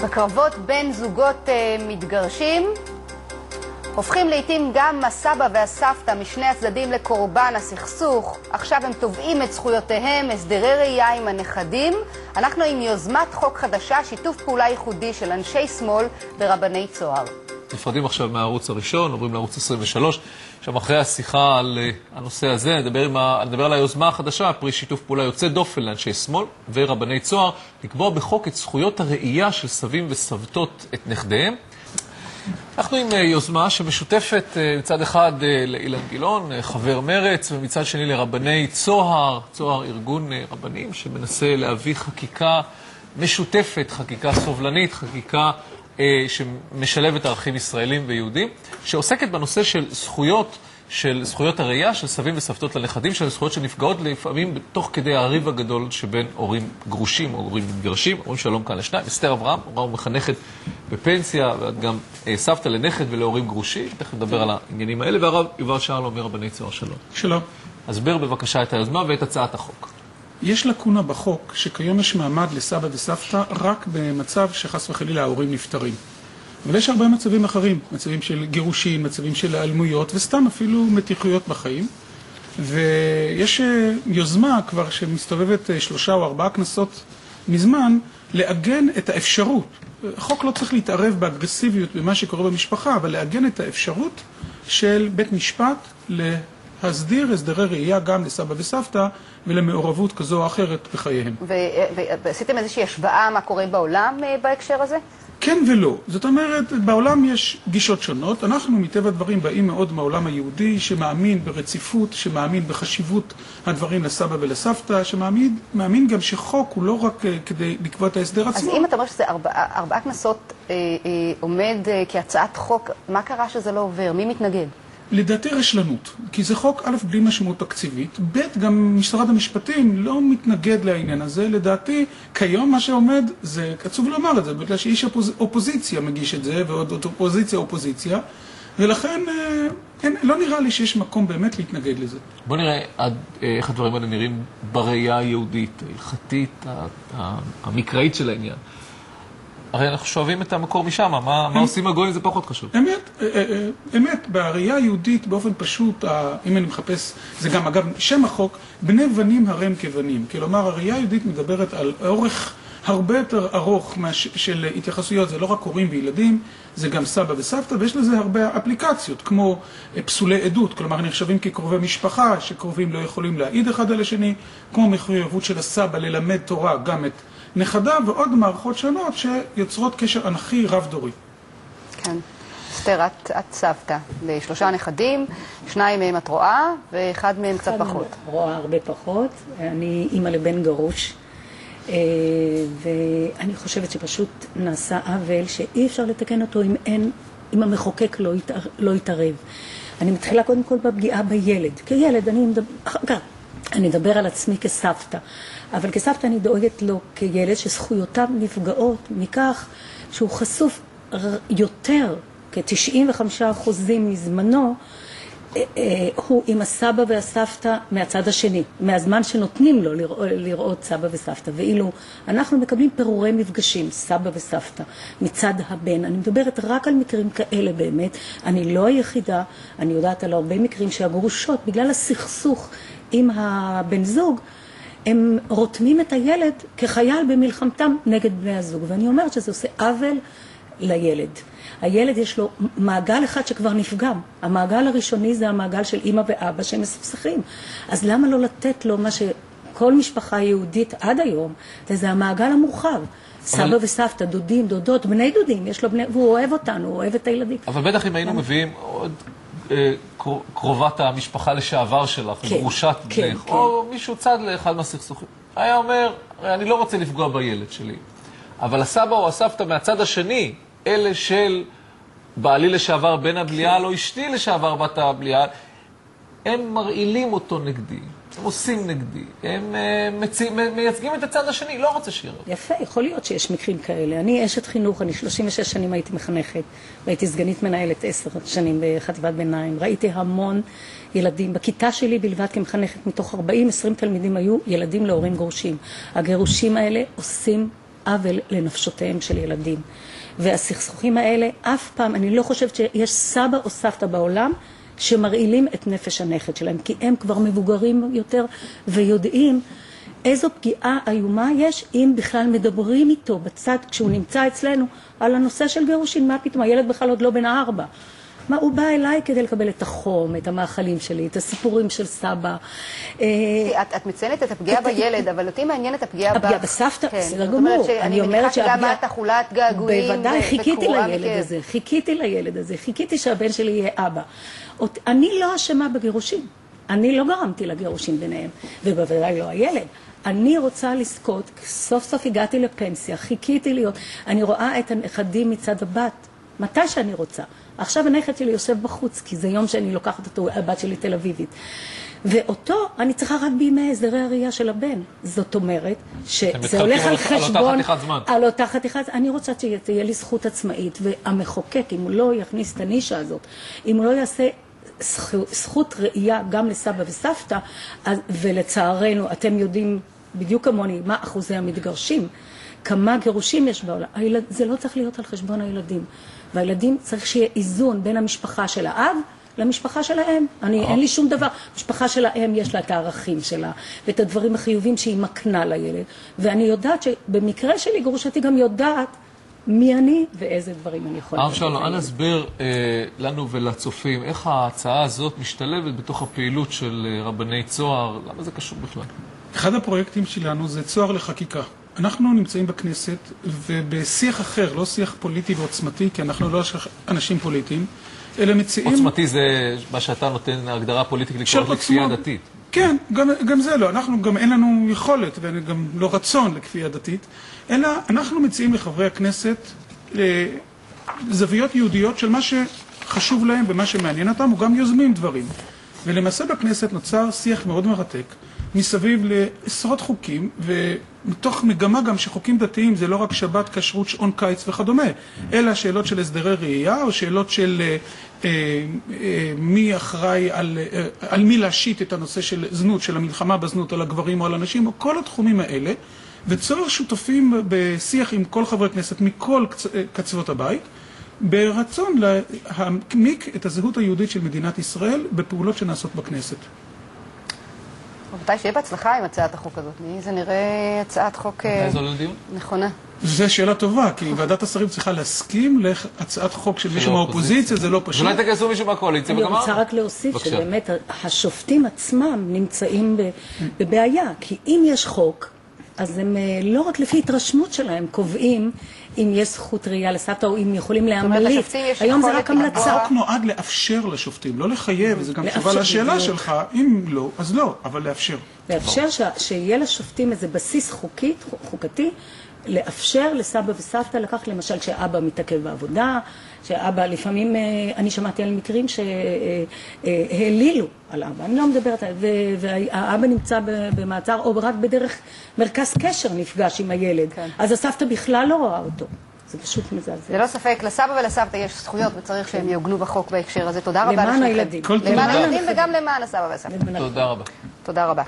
בקרבות בין זוגות מתגרשים הופכים לעתים גם הסבא והסבתא משני הצדדים לקורבן הסכסוך. עכשיו הם תובעים את זכויותיהם, הסדרי ראייה עם הנכדים. אנחנו עם יוזמת חוק חדשה, שיתוף פעולה ייחודי של אנשי שמאל ברבני צוהר. נפרדים עכשיו מהערוץ הראשון, עוברים לערוץ 23. עכשיו אחרי השיחה על הנושא הזה, נדבר על היוזמה החדשה, פרי שיתוף פעולה יוצא דופן לאנשי שמאל ורבני צוהר, לקבוע בחוק את זכויות הראייה של סבים וסבתות את נכדיהם. אנחנו עם יוזמה שמשותפת מצד אחד לאילן גילאון, חבר מרץ, ומצד שני לרבני צוהר, צוהר ארגון רבנים שמנסה להביא חקיקה משותפת, חקיקה סובלנית, חקיקה שמשלבת ערכים ישראלים ויהודים, שעוסקת בנושא של זכויות הראייה של סבים וסבתות לנכדים, של זכויות שנפגעות לפעמים תוך כדי הריב הגדול שבין הורים גרושים או הורים מתגרשים. אומרים שלום כאן לשניים. אסתר אברהם, הורה ומחנכת בפנסיה, ואת גם סבתא לנכד ולהורים גרושים. תכף נדבר על העניינים האלה, והרב יובל שרלו מרבני צוהר, שלום. שלום. הסבר בבקשה את היוזמה ואת הצעת החוק. יש לקונה בחוק שכיום יש מעמד לסבא וסבתא רק במצב שחס וחלילה ההורים נפטרים. אבל יש הרבה מצבים אחרים, מצבים של גירושים, מצבים של אלמויות וסתם אפילו מתיחויות בחיים. ויש יוזמה כבר שמסתובבת 3 או 4 כנסות מזמן לעגן את האפשרות. החוק לא צריך להתערב באגרסיביות במה שקורה במשפחה, אבל לעגן את האפשרות של בית משפט להסדיר הסדרי ראייה גם לסבא וסבתא ולמעורבות כזו או אחרת בחייהם. ועשיתם איזושהי השוואה מה קורה בעולם בהקשר הזה? כן ולא. זאת אומרת, בעולם יש גישות שונות. אנחנו מטבע הדברים באים מאוד מהעולם היהודי, שמאמין ברציפות, שמאמין בחשיבות הדברים לסבא ולסבתא, שמאמין גם שחוק הוא לא רק כדי לקבוע את ההסדר עצמו. אז אם אתה אומר שזה 4 כנסות עומד כהצעת חוק, מה קרה שזה לא עובר? מי מתנגד? לדעתי רשלנות, כי זה חוק א' בלי משמעות תקציבית, ב' גם משרד המשפטים לא מתנגד לעניין הזה. לדעתי כיום מה שעומד, זה עצוב לומר את זה, בגלל שאיש אופוזיציה מגיש את זה, ועוד אופוזיציה, ולכן לא נראה לי שיש מקום באמת להתנגד לזה. בוא נראה איך הדברים האלה נראים בראייה היהודית, ההלכתית, המקראית של העניין. הרי אנחנו שואבים את המקור משם, מה עושים הגויים זה פחות חשוב. אמת, בראייה היהודית באופן פשוט, אם אני מחפש, זה גם אגב שם החוק, בני בנים הרם כבנים. כלומר, הראייה היהודית מדברת על אורך הרבה יותר ארוך של התייחסויות, זה לא רק הורים וילדים, זה גם סבא וסבתא, ויש לזה הרבה אפליקציות, כמו פסולי עדות, כלומר נחשבים כקרובי משפחה, שקרובים לא יכולים להעיד אחד על השני, כמו מחויבות של הסבא ללמד תורה גם את נכדה, ועוד מערכות שונות שיוצרות קשר אנכי רב-דורי. כן. אסתר, את סבתא ל3 נכדים, 2 מהם את רואה, ואחד מהם קצת פחות. רואה הרבה פחות. אני אימא לבן גרוש, ואני חושבת שפשוט נעשה עוול שאי אפשר לתקן אותו אם המחוקק לא יתערב. אני מתחילה קודם כל בפגיעה בילד. כילד, אני מדבר על עצמי כסבתא, אבל כסבתא אני דואגת לו כילד שזכויותיו נפגעות מכך שהוא חשוף יותר, כ-95% מזמנו, הוא עם הסבא והסבתא מהצד השני, מהזמן שנותנים לו לראות סבא וסבתא. ואילו אנחנו מקבלים פירורי מפגשים, סבא וסבתא, מצד הבן. אני מדברת רק על מקרים כאלה באמת, אני לא היחידה, אני יודעת על הרבה מקרים שהגרושות, בגלל הסכסוך עם הבן זוג, הם רותמים את הילד כחייל במלחמתם נגד בני הזוג. ואני אומרת שזה עושה עוול לילד. הילד יש לו מעגל אחד שכבר נפגם. המעגל הראשוני זה המעגל של אמא ואבא שהם מסוכסכים. אז למה לא לתת לו מה שכל משפחה יהודית עד היום, זה המעגל המורחב. סבא וסבתא, דודים, דודות, בני דודים, יש לו בני, והוא אוהב אותנו, הוא אוהב את הילדים. אבל בטח אם היינו מביאים עוד קרובת המשפחה לשעבר שלך, גרושת בנך, או מישהו צד לאחד מהסכסוכים, היה אומר, אני לא רוצה לפגוע בילד שלי. אבל הסבא או הסבתא מהצד השני, אלה של בעלי לשעבר בן הבליעל או אשתי לשעבר בת הבליעל, הם מרעילים אותו נגדי, הם עושים נגדי, הם מייצגים את הצד השני, לא רוצה שירה. יפה, יכול להיות שיש מקרים כאלה. אני אשת חינוך, אני 36 שנים הייתי מחנכת, והייתי סגנית מנהלת 10 שנים בחטיבת ביניים. ראיתי המון ילדים, בכיתה שלי בלבד כמחנכת, מתוך 40-20 תלמידים היו ילדים להורים גרושים. הגירושים האלה עושים עוול לנפשותיהם של ילדים. והסכסוכים האלה, אף פעם, אני לא חושבת שיש סבא או סבתא בעולם שמרעילים את נפש הנכד שלהם, כי הם כבר מבוגרים יותר ויודעים איזו פגיעה איומה יש אם בכלל מדברים איתו בצד כשהוא נמצא אצלנו על הנושא של גירושין. מה פתאום, הילד בכלל עוד לא בן 4. מה, הוא בא אליי כדי לקבל את החום, את המאכלים שלי, את הסיפורים של סבא. את מציינת את הפגיעה בילד, אבל אותי מעניינת הפגיעה בסבתא, בסדר גמור. אני מניחה שגם את אכולת געגועים. בוודאי, חיכיתי לילד הזה, חיכיתי שהבן שלי יהיה אבא. אני לא אשמה בגירושים, אני לא גרמתי לגירושים ביניהם, ובוודאי לא הילד. אני רוצה לזכות, סוף סוף הגעתי לפנסיה, חיכיתי להיות, אני רואה את הנכדים מצד הבת, מתי שאני רוצה. עכשיו הנכד שלי יושב בחוץ, כי זה יום שאני לוקחת אותו, הבת שלי תל אביבית. ואותו אני צריכה רק בימי הסדרי הראייה של הבן. זאת אומרת שזה הולך על חשבון... על אותה חתיכת זמן. על אותה חתיכת... אני רוצה שתהיה לי זכות עצמאית, והמחוקק, אם הוא לא יכניס את הנישה הזאת, אם הוא לא יעשה זכות ראייה גם לסבא וסבתא, ולצערנו, אתם יודעים בדיוק כמוני מה אחוזי המתגרשים, כמה גירושים יש בעולם. זה לא צריך להיות על חשבון הילדים. והילדים צריך שיהיה איזון בין המשפחה של האב למשפחה של האם. אין לי שום דבר. המשפחה של האם יש לה את הערכים שלה, ואת הדברים החיובים שהיא מקנה לילד. ואני יודעת שבמקרה שלי גרושתי גם יודעת מי אני ואיזה דברים אני יכולה. הרב שלום, אנא הסבר לנו ולצופים, איך ההצעה הזאת משתלבת בתוך הפעילות של רבני צוהר? למה זה קשור בכלל? אחד הפרויקטים שלנו זה צוהר לחקיקה. אנחנו נמצאים בכנסת, ובשיח אחר, לא שיח פוליטי ועוצמתי, כי אנחנו לא אנשים פוליטיים, אלא מציעים... עוצמתי זה מה שאתה נותן הגדרה פוליטית לקרוא לכפייה דתית. כן, גם זה לא. אנחנו גם אין לנו יכולת, וגם לא רצון לכפייה דתית, אלא אנחנו מציעים לחברי הכנסת זוויות יהודיות של מה שחשוב להם ומה שמעניין אותם, וגם יוזמים דברים. ולמעשה בכנסת נוצר שיח מאוד מרתק, מסביב לעשרות חוקים, ומתוך מגמה גם שחוקים דתיים זה לא רק שבת, כשרות, שעון קיץ וכדומה, אלא שאלות של הסדרי ראייה, או שאלות של מי אחראי על מי להשית את הנושא של זנות, של המלחמה בזנות, על הגברים או על הנשים, או כל התחומים האלה, וצוהר שותפים בשיח עם כל חברי כנסת מכל קצוות הבית, ברצון להעמיק את הזהות היהודית של מדינת ישראל בפעולות שנעשות בכנסת. רבותיי, שיהיה בהצלחה עם הצעת החוק הזאת. זה נראה הצעת חוק נכונה. זו שאלה טובה, כי ועדת השרים צריכה להסכים להצעת חוק של מישהו מהאופוזיציה, זה לא פשוט. אולי תגייסו מישהו מהקואליציה וגמרנו. אני רוצה רק להוסיף שבאמת השופטים עצמם נמצאים בבעיה, כי אם יש חוק, אז הם לא רק לפי התרשמות שלהם קובעים אם יש זכות ראייה לסבתא או אם יכולים להמליץ. היום זה רק המלצה. החוק נועד לאפשר לשופטים, לא לחייב, וזה גם תשובה לשאלה שלך, אם לא, אז לא, אבל לאפשר. לאפשר שיהיה לשופטים איזה בסיס חוקתי, לאפשר לסבא וסבתא לקח למשל כשאבא מתעכב בעבודה, שאבא לפעמים, אני שמעתי על מקרים שהעלילו על אבא, אני לא מדברת, והאבא נמצא במעצר או רק בדרך מרכז קשר נפגש עם הילד, אז הסבתא בכלל לא רואה אותו. זה פשוט מזעזע. זה לא ספק, לסבא ולסבתא יש זכויות וצריך שהם יעוגנו בחוק בהקשר הזה. תודה רבה. למען הילדים. למען הילדים וגם למען הסבא והסבתא. תודה רבה. תודה רבה.